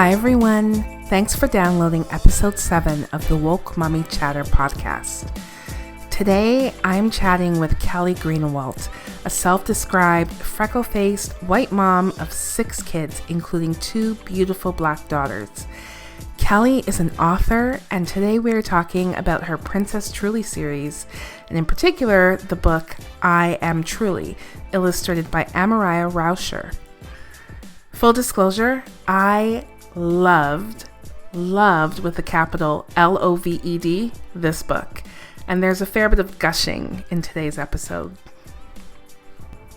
Hi everyone, thanks for downloading episode 7 of the Woke Mommy Chatter podcast. Today I'm chatting with Kelly Greenawalt, a self-described freckle-faced white mom of 6 kids, including 2 beautiful black daughters. Kelly is an author, and today we're talking about her Princess Truly series, and in particular, the book I Am Truly, illustrated by Amariah Rauscher. Full disclosure, I loved with a capital Loved this book, and there's a fair bit of gushing in today's episode.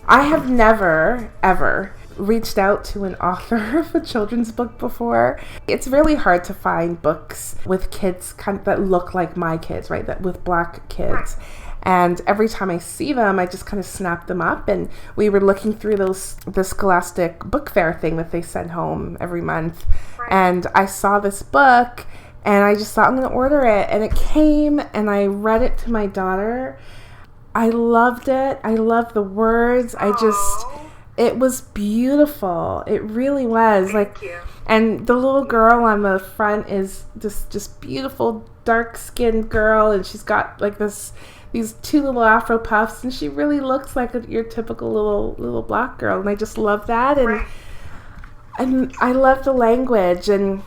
I have never ever reached out to an author of a children's book before. It's really hard to find books with kids that look like my kids, right? That with black kids. And every time I see them, I just kind of snap them up. And we were looking through the Scholastic book fair thing that they send home every month. Right. And I saw this book and I just thought, I'm going to order it. And it came and I read it to my daughter. I loved it. I loved the words. It was beautiful. It really was. Thank you. And the little girl on the front is just beautiful, dark-skinned girl. And she's got like these 2 little Afro puffs, and she really looks like your typical little black girl, and I just love that, and I love the language, and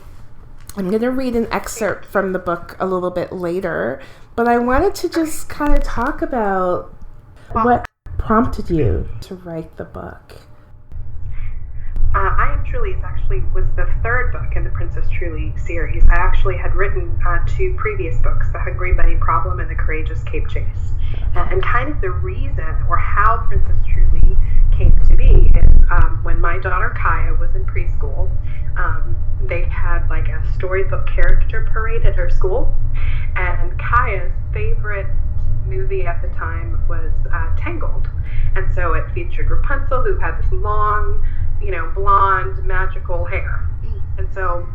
I'm going to read an excerpt from the book a little bit later, but I wanted to just kind of talk about what prompted you to write the book. I Am Truly was the 3rd book in the Princess Truly series. I actually had written 2 previous books, The Hungry Bunny Problem and The Courageous Cape Chase. And kind of the reason or how Princess Truly came to be is when my daughter Kaya was in preschool, they had like a storybook character parade at her school. And Kaya's favorite movie at the time was Tangled. And so it featured Rapunzel, who had this long, blonde, magical hair. And so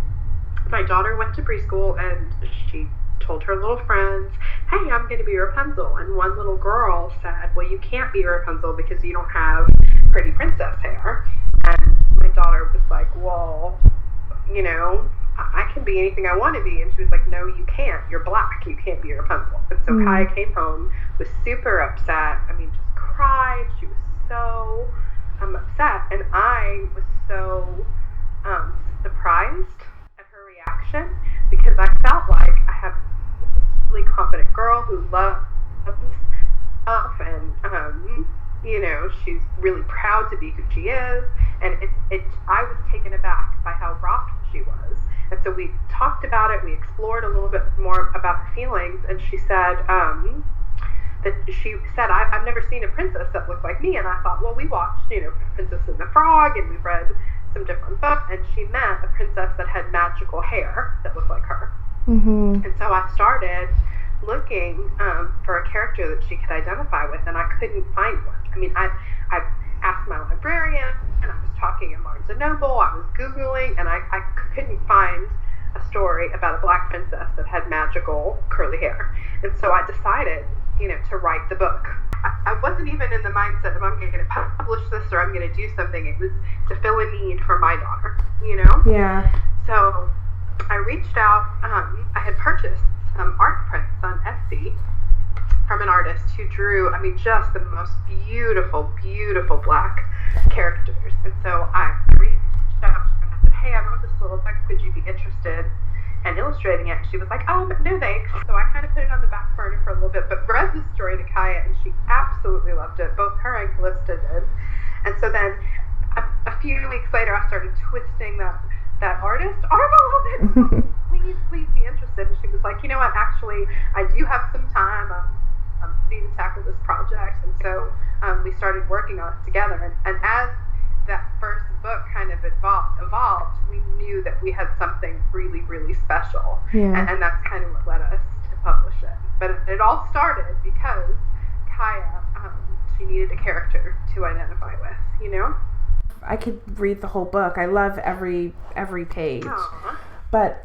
my daughter went to preschool and she told her little friends, hey, I'm going to be Rapunzel. And one little girl said, well, you can't be Rapunzel because you don't have pretty princess hair. And my daughter was like, well, I can be anything I want to be. And she was like, no, you can't. You're black. You can't be Rapunzel. And so Kaya came home, was super upset. Just cried. She was so upset, and I was so surprised at her reaction, because I felt like I have this really confident girl who loves stuff, and she's really proud to be who she is, and I was taken aback by how rocked she was. And so we talked about it, we explored a little bit more about the feelings, and she said I've never seen a princess that looked like me. And I thought, well, we watched, Princess and the Frog, and we read some different books, and she meant a princess that had magical hair that looked like her. Mm-hmm. And so I started looking for a character that she could identify with, and I couldn't find one. I asked my librarian, and I was talking in Barnes & Noble, I was Googling, and I couldn't find a story about a black princess that had magical curly hair. And so I decided, to write the book. I wasn't even in the mindset of I'm going to publish this or I'm going to do something. It was to fill a need for my daughter, Yeah. So I reached out. I had purchased some art prints on Etsy from an artist who drew, just the most beautiful, beautiful black characters. And so I reached out and I said, hey, I wrote this little book. Would you be interested in illustrating it? She was like, no thanks. So I kind of put it on the back burner for a little bit, but read the story to Kaya, and she absolutely loved it. Both her and Callista did. And so then a few weeks later, I started twisting that artist arm a little bit. Please be interested. And she was like, you know what, actually, I do have some time. I'm ready to tackle this project. And so we started working on it together. And as that first book kind of evolved, we knew that we had something really, really special. Yeah. And that's kind of what led us to publish it. But it all started because Kaya, she needed a character to identify with, I could read the whole book. I love every page. Aww. But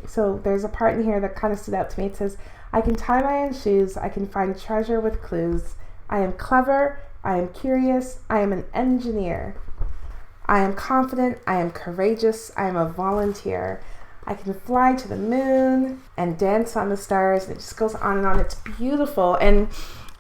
so there's a part in here that kind of stood out to me. It says, I can tie my own shoes. I can find treasure with clues. I am clever. I am curious. I am an engineer. I am confident, I am courageous, I am a volunteer. I can fly to the moon and dance on the stars. It just goes on and on. It's beautiful. And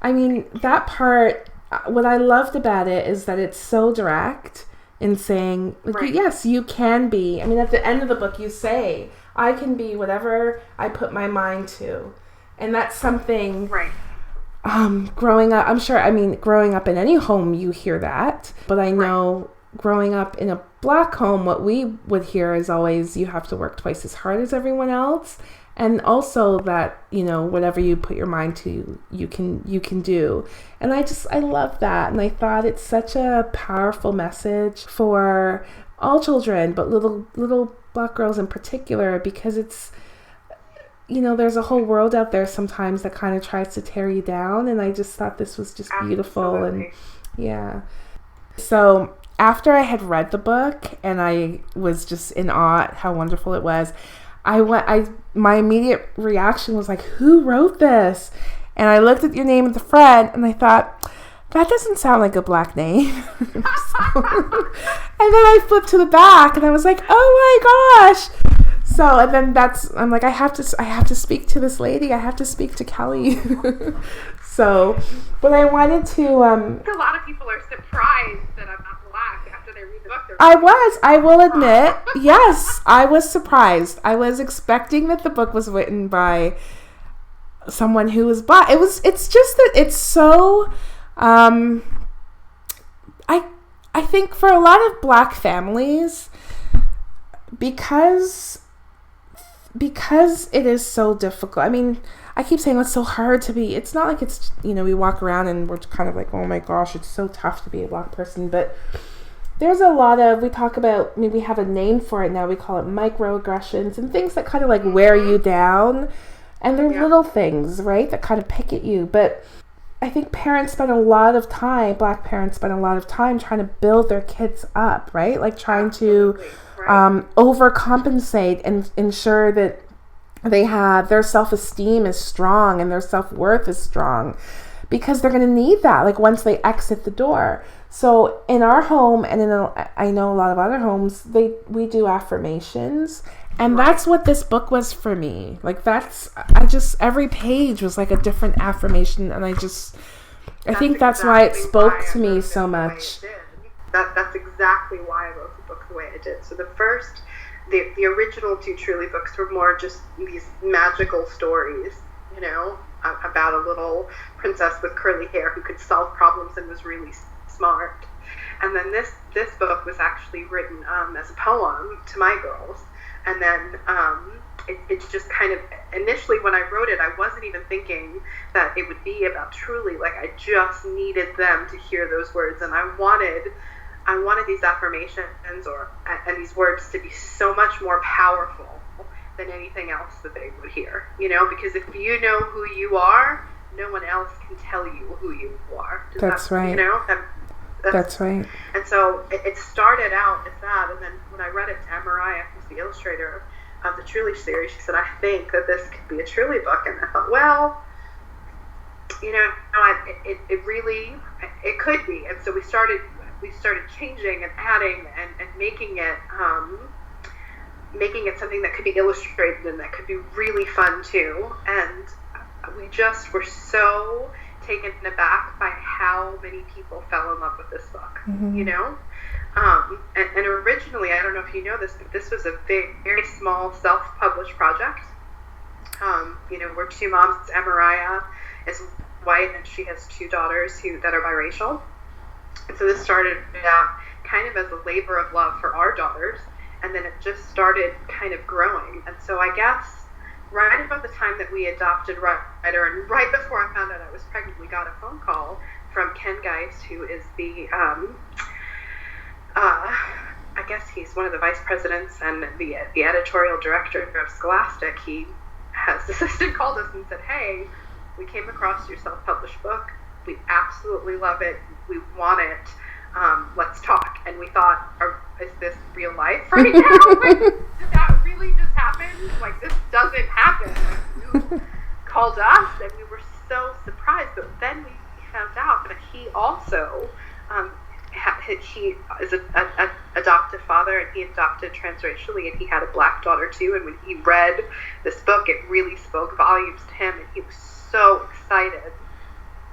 I mean, that part, what I loved about it is that it's so direct in saying, like, yes, you can be. I mean, at the end of the book, you say, I can be whatever I put my mind to. And that's something, growing up, I'm sure, I mean, growing up in any home, you hear that. But I know growing up in a Black home, what we would hear is always, you have to work twice as hard as everyone else. And also that, you know, whatever you put your mind to, you can do. And I love that. And I thought it's such a powerful message for all children, but little Black girls in particular, because it's, you know, there's a whole world out there sometimes that kind of tries to tear you down. And I just thought this was just beautiful. Absolutely. And yeah. So after I had read the book and I was just in awe at how wonderful it was, my immediate reaction was like, who wrote this? And I looked at your name at the front and I thought, that doesn't sound like a Black name. And then I flipped to the back and I was like, oh my gosh. So, and then I'm like, I have to speak to this lady. I have to speak to Kelly. So, but I wanted to, a lot of people are surprised that I'm not Black after they read the book. I will admit, yes, I was surprised. I was expecting that the book was written by someone who was Black. It's just that it's so, I think for a lot of Black families, because it is so difficult. I mean, I keep saying it's so hard to be. It's not like it's, you know, we walk around and we're kind of like, oh my gosh, it's so tough to be a Black person. But there's a lot of, we talk about, I mean, we have a name for it now. We call it microaggressions and things that kind of like wear you down. And they're little things, right, that kind of pick at you. But I think parents spend a lot of time, Black parents spend a lot of time trying to build their kids up, right? Like trying to overcompensate and ensure that they have, their self-esteem is strong and their self-worth is strong, because they're going to need that, like once they exit the door. So in our home and I know a lot of other homes, we do affirmations. And that's what this book was for me. Like every page was like a different affirmation. And I think that's why it spoke to me so much. That's exactly why I wrote the book the way I did. So the original two Truly books were more just these magical stories, you know, about a little princess with curly hair who could solve problems and was really smart. And then this book was actually written as a poem to my girls. And then it's just kind of, initially when I wrote it, I wasn't even thinking that it would be about Truly. Like, I just needed them to hear those words. And I wanted these affirmations and these words to be so much more powerful than anything else that they would hear. You know, because if you know who you are, no one else can tell you who you are. That's right. You know? That's right. And so it started out as that, and then when I read it to Mariah, who's the illustrator of the Truly series, she said, I think that this could be a Truly book. And I thought, well, you know, it really could be. And so we started changing and adding and making it something that could be illustrated and that could be really fun too. And we just were so taken aback by how many people fell in love with this book, you know? And originally, I don't know if you know this, but this was a very small self-published project. You know, we're two moms. Mariah is white and she has two daughters that are biracial. And so this started out kind of as a labor of love for our daughters, and then it just started kind of growing. And so I guess right about the time that we adopted Ryder, and right before I found out I was pregnant, we got a phone call from Ken Geist, who is the, I guess he's one of the vice presidents and the editorial director of Scholastic. His assistant called us and said, hey, we came across your self-published book. We absolutely love it. We want it. Let's talk. And we thought, is this real life right now? Like, did that really just happen? Like, this doesn't happen. Like, you called us, and we were so surprised. But then we found out that he also, he is an adoptive father, and he adopted transracially, and he had a black daughter too. And when he read this book, it really spoke volumes to him, and he was so excited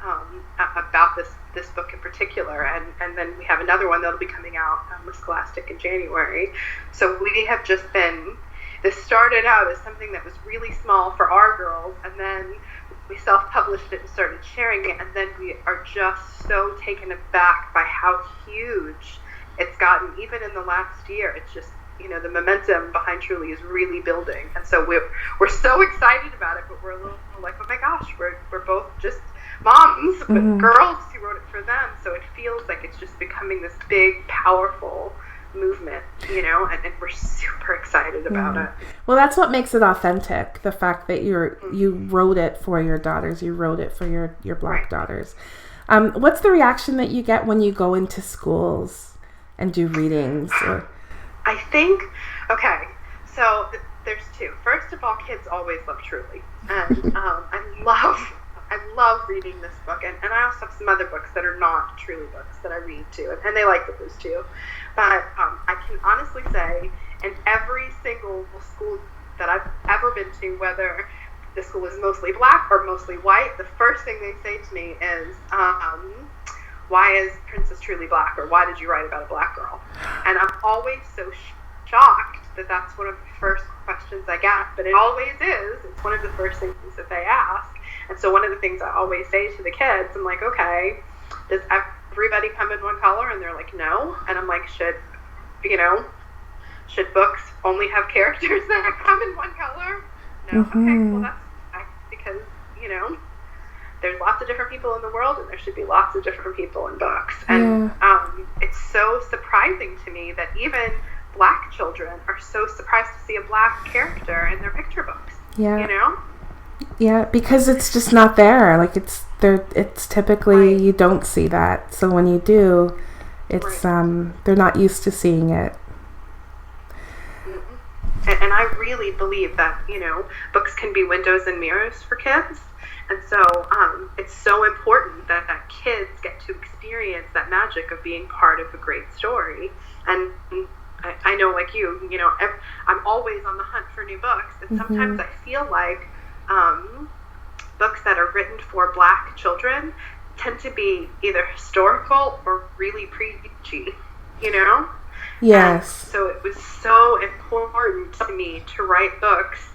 about this book in particular. And then we have another one that'll be coming out with Scholastic in January. So we have just been, this started out as something that was really small for our girls, and then we self-published it and started sharing it, and then we are just so taken aback by how huge it's gotten. Even in the last year, it's just, the momentum behind Truly is really building, and so we're so excited about it, but we're a little like, oh my gosh, we're both just moms, but girls who wrote it for them, so it feels like it's just becoming this big, powerful movement, and we're super excited about it. Well, that's what makes it authentic, the fact that you wrote it for your daughters, you wrote it for your black daughters. What's the reaction that you get when you go into schools and do readings? I think, so there's two. First of all, kids always love Truly, and I love reading this book, and I also have some other books that are not Truly books that I read too, and they like those too. But I can honestly say, in every single school that I've ever been to, whether the school is mostly black or mostly white, the first thing they say to me is, why is Princess Truly black, or why did you write about a black girl? And I'm always so shocked that that's one of the first questions I get, but it always is. It's one of the first things that they ask. And so one of the things I always say to the kids, I'm like, okay, does everybody come in one color? And they're like, no. And I'm like, should books only have characters that come in one color? No. Okay, well that's because, there's lots of different people in the world, and there should be lots of different people in books. And it's so surprising to me that even black children are so surprised to see a black character in their picture books. Yeah, because it's just not there. Like it's typically you don't see that. So when you do, it's they're not used to seeing it. And I really believe that, books can be windows and mirrors for kids. And so it's so important that kids get to experience that magic of being part of a great story. And I know, like you, I'm always on the hunt for new books. And sometimes I feel like books that are written for black children tend to be either historical or really preachy, Yes. And so it was so important to me to write books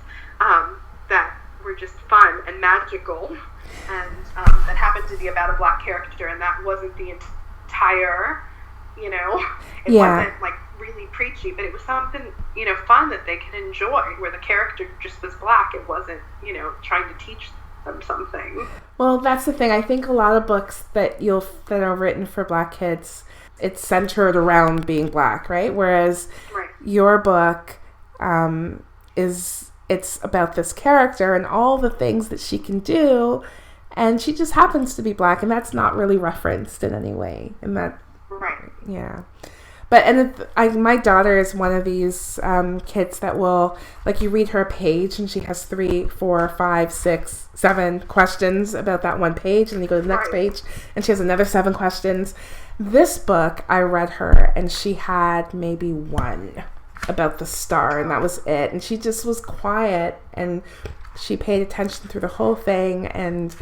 that were just fun and magical, and that happened to be about a black character, and that wasn't the entire, it wasn't like really preachy, but it was something, fun that they could enjoy, where the character just was black. It wasn't, trying to teach them something. Well, that's the thing. I think a lot of books that are written for black kids, it's centered around being black, right? Whereas your book it's about this character and all the things that she can do, and she just happens to be black, and that's not really referenced in any way. And that, yeah. But my daughter is one of these kids that will, like, you read her a page and she has 3, 4, 5, 6, 7 questions about that one page, and you go to the next page and she has another 7 questions. This book, I read her and she had maybe 1 about the star, and that was it. And she just was quiet, and she paid attention through the whole thing. And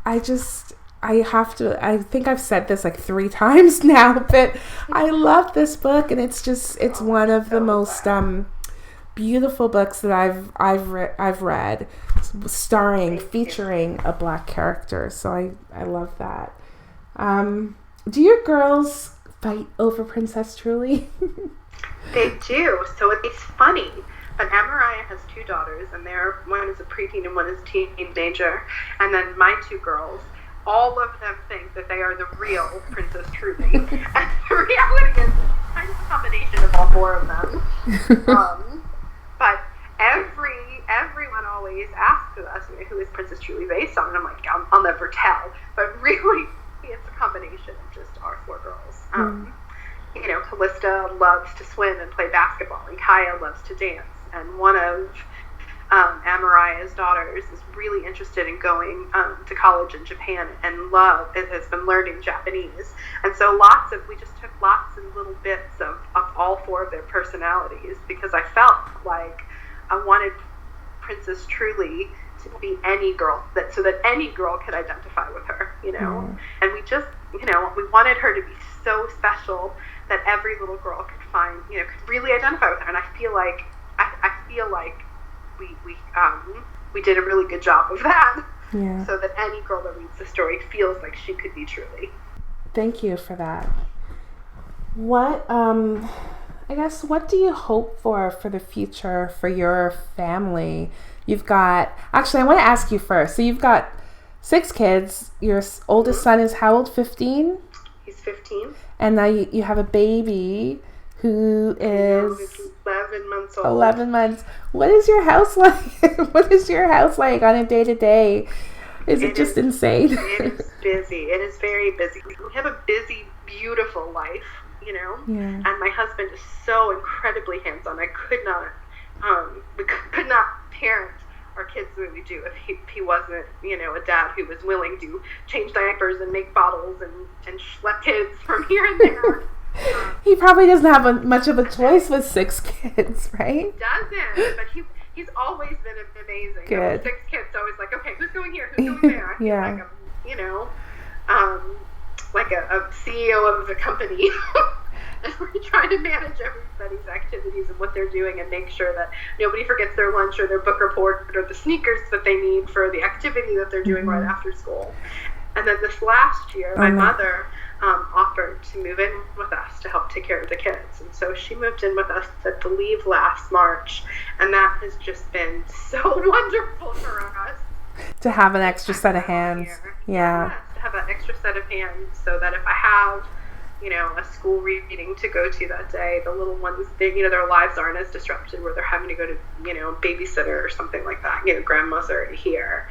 I think I've said this like 3 times now, but I love this book, and it's one of the most beautiful books that I've read, featuring a black character. So I love that. Do your girls fight over Princess Truly? They do. So it's funny. But Amariah has 2 daughters, and one is a preteen and one is a teenager. And then my 2 girls, all of them think that they are the real Princess Truly. And the reality is it's kind of a combination of all 4 of them. But everyone always asks us, who is Princess Truly based on? And I'm like, I'll never tell. But really, it's a combination of just our 4 girls. Callista loves to swim and play basketball, and Kaya loves to dance. And one of Mariah's daughters is really interested in going to college in Japan and has been learning Japanese. And so we just took lots and little bits of all four of their personalities, because I felt like I wanted Princess Truly to be any girl, so that any girl could identify with her, And we just, we wanted her to be so special that every little girl could find, could really identify with her. And I feel like we did a really good job of that. Yeah. So that any girl that reads the story feels like she could be Truly. Thank you for that. What what do you hope for the future for your family? Actually, I want to ask you first. So you've got 6 kids. Your oldest son is how old? 15? He's 15. And now you have a baby who is 11 months old. 11 months. What is your house like? What is your house like on a day-to-day? Is it just insane? It is busy. It is very busy. We have a busy, beautiful life, Yeah. And my husband is so incredibly hands-on. We could not parent our kids the way we do if he wasn't, a dad who was willing to change diapers and make bottles and schlep kids from here and there. He probably doesn't have much of a choice with 6 kids, right? He doesn't, but he's always been amazing. Good. 6 kids, always like, okay, who's going here? Who's going there? Yeah. Like a CEO of a company. And we're trying to manage everybody's activities and what they're doing and make sure that nobody forgets their lunch or their book report or the sneakers that they need for the activity that they're doing right after school. And then this last year, my mother offered to move in with us to help take care of the kids. And so she moved in with us, I believe, last March. And that has just been so wonderful for us. To have an extra set of hands. Yeah. Yes, to have an extra set of hands so that if I have, a school reading to go to that day, the little ones, their lives aren't as disrupted where they're having to go to, babysitter or something like that. Grandma's already here.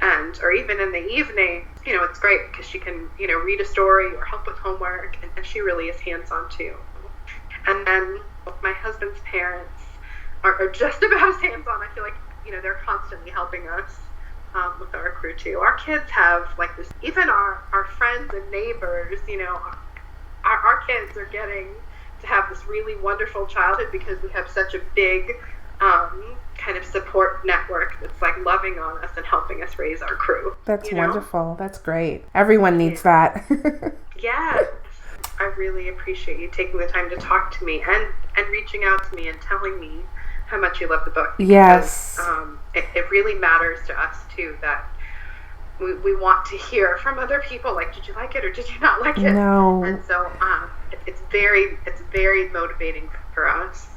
Or even in the evening, it's great because she can, read a story or help with homework, and she really is hands-on too. And then my husband's parents are just about as hands-on. I feel like, they're constantly helping us with our crew too. Our kids have like this, even our friends and neighbors, our kids are getting to have this really wonderful childhood because we have such a big kind of support network that's like loving on us and helping us raise our crew. That's wonderful. That's great. Everyone needs that. Yes. I really appreciate you taking the time to talk to me and reaching out to me and telling me how much you love the book. Because, yes. It really matters to us too that we want to hear from other people, like, did you like it or did you not like it? No. And so it's very motivating for us.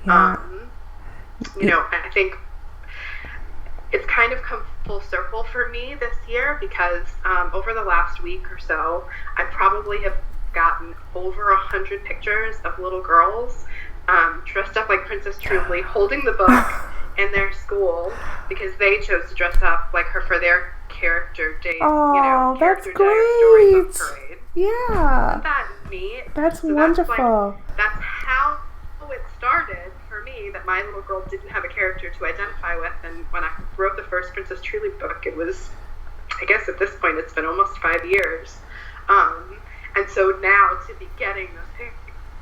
Yeah. I think it's kind of come full circle for me this year because over the last week or so, I probably have gotten over 100 pictures of little girls dressed up like Princess Truly, holding the book in their school because they chose to dress up like her for their character day. Oh, that's great. Parade. Yeah. Isn't that neat? That's wonderful. That's how it started for me, that my little girl didn't have a character to identify with. And when I wrote the first Princess Truly book, it was, I guess at this point, it's been almost 5 years. And so now to be getting those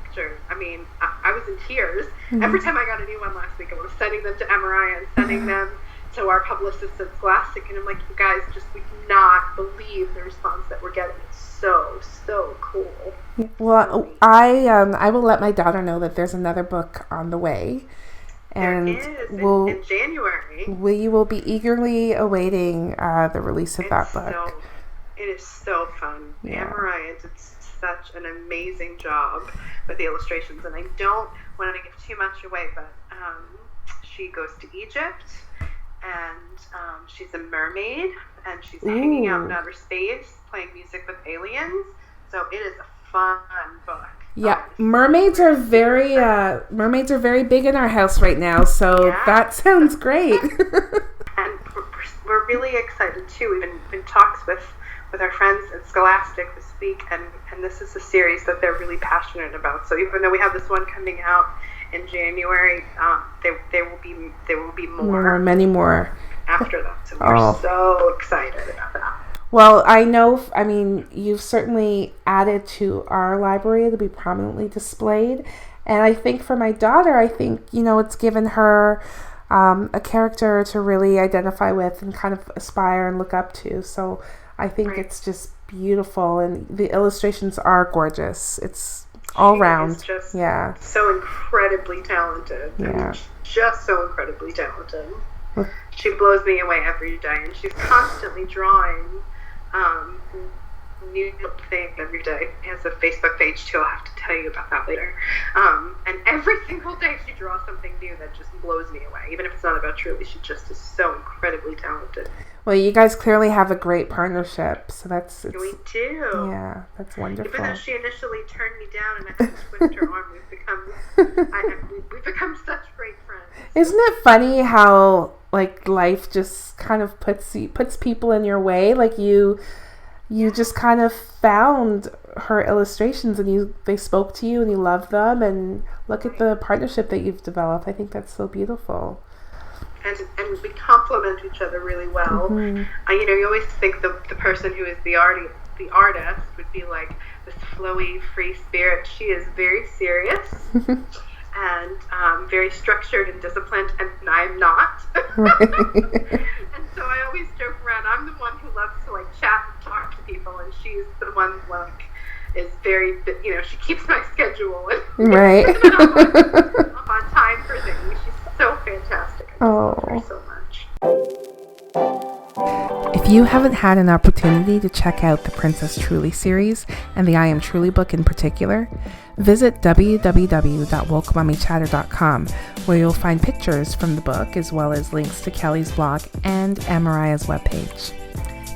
pictures, I mean, I was in tears. Mm-hmm. Every time I got a new one last week, I was sending them to Mariah and sending them to our publicist at Scholastic, and I'm like, you guys we cannot believe the response that we're getting. It's so cool. Well, I will let my daughter know that there's another book on the way, and there is in January. We will be eagerly awaiting the release of that book. It is so fun. Yeah. Mariah did such an amazing job with the illustrations, and I don't want to give too much away, but she goes to Egypt. And she's a mermaid, and she's hanging out in outer space, playing music with aliens. So it is a fun book. Yeah, mermaids are very big in our house right now. So that sounds great. And we're really excited too. We've been in talks with our friends at Scholastic this week, and this is a series that they're really passionate about. So even though we have this one coming out in January. There will be more. Many more. After that. So we're so excited about that. Well, I mean, you've certainly added to our library. It'll be prominently displayed. And I think for my daughter, it's given her a character to really identify with and kind of aspire and look up to. So I think it's just beautiful. And the illustrations are gorgeous. It's all round. Just so incredibly talented. Yeah. I mean, just so incredibly talented. She blows me away every day, and she's constantly drawing new things every day. She has a Facebook page too. I'll have to tell you about that later. And every single day she draws something new that just blows me away. Even if it's not about Truly, she just is so incredibly talented. Well, you guys clearly have a great partnership, so we do. Yeah, that's wonderful. Even though she initially turned me down and I had to twist her arm, we've become such great friends. Isn't it funny how life just kind of puts people in your way? You just kind of found her illustrations and they spoke to you and you loved them, and look at the partnership that you've developed. I think that's so beautiful. And we complement each other really well. Mm-hmm. You always think the person who is the artist would be like this flowy, free spirit. She is very serious and very structured and disciplined, and I'm not. Right. And so I always joke around. I'm the one who loves to chat and talk to people, and she's the one is very, she keeps my schedule and right. I'm on time for things. She's so fantastic. I love her so much. If you haven't had an opportunity to check out the Princess Truly series and the I Am Truly book in particular, visit www.wokemummychatter.com, where you'll find pictures from the book as well as links to Kelly's blog and Amariah's webpage.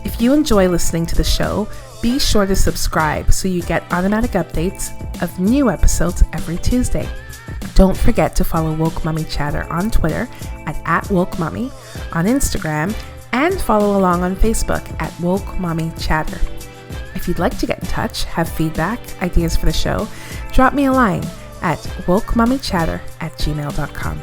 If you enjoy listening to the show, be sure to subscribe so you get automatic updates of new episodes every Tuesday. Don't forget to follow Woke Mummy Chatter on Twitter at Woke Mummy, on Instagram, and follow along on Facebook at Woke Mummy Chatter. If you'd like to get in touch, have feedback, ideas for the show, drop me a line at wokemummychatter@gmail.com.